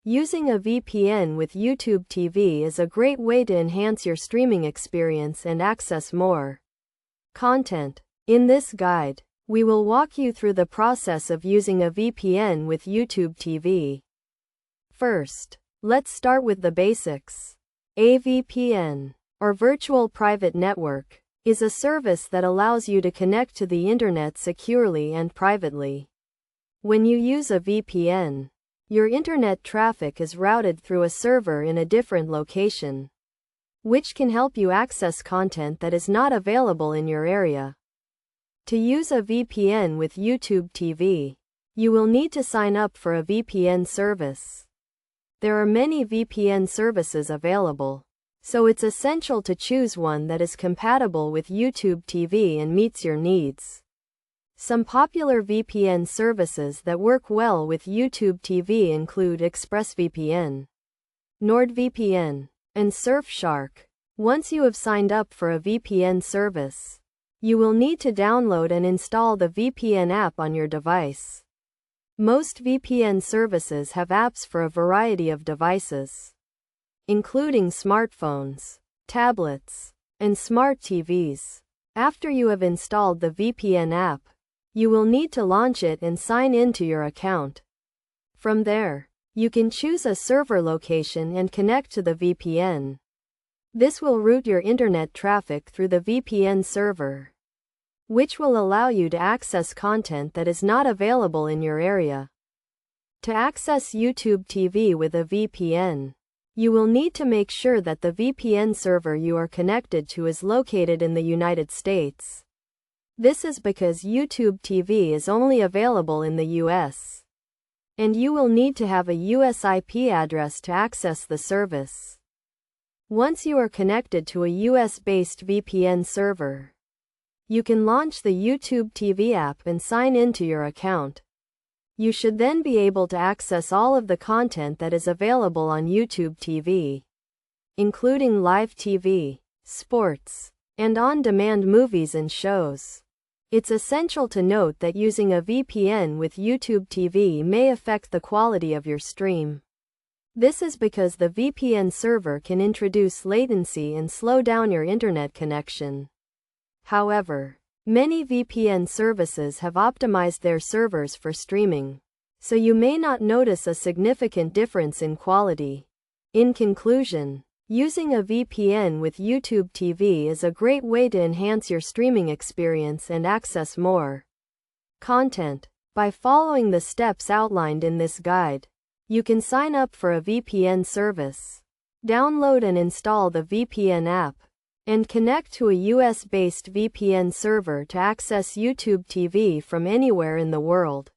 Using a VPN with YouTube TV is a great way to enhance your streaming experience and access more content. In this guide, we will walk you through the process of using a VPN with YouTube TV. First, let's start with the basics. A VPN, or Virtual Private Network, is a service that allows you to connect to the internet securely and privately. When you use a VPN, your internet traffic is routed through a server in a different location, which can help you access content that is not available in your area. To use a VPN with YouTube TV, you will need to sign up for a VPN service. There are many VPN services available, so it's essential to choose one that is compatible with YouTube TV and meets your needs. Some popular VPN services that work well with YouTube TV include ExpressVPN, NordVPN, and Surfshark. Once you have signed up for a VPN service, you will need to download and install the VPN app on your device. Most VPN services have apps for a variety of devices, including smartphones, tablets, and smart TVs. After you have installed the VPN app, you will need to launch it and sign in to your account. From there, you can choose a server location and connect to the VPN. This will route your internet traffic through the VPN server, which will allow you to access content that is not available in your area. To access YouTube TV with a VPN, you will need to make sure that the VPN server you are connected to is located in the United States. This is because YouTube TV is only available in the US, and you will need to have a US IP address to access the service. Once you are connected to a US-based VPN server, you can launch the YouTube TV app and sign into your account. You should then be able to access all of the content that is available on YouTube TV, including live TV, sports, and on-demand movies and shows. It's essential to note that using a VPN with YouTube TV may affect the quality of your stream. This is because the VPN server can introduce latency and slow down your internet connection. However, many VPN services have optimized their servers for streaming, so you may not notice a significant difference in quality. In conclusion, using a VPN with YouTube TV is a great way to enhance your streaming experience and access more content. By following the steps outlined in this guide, you can sign up for a VPN service, download and install the VPN app, and connect to a US-based VPN server to access YouTube TV from anywhere in the world.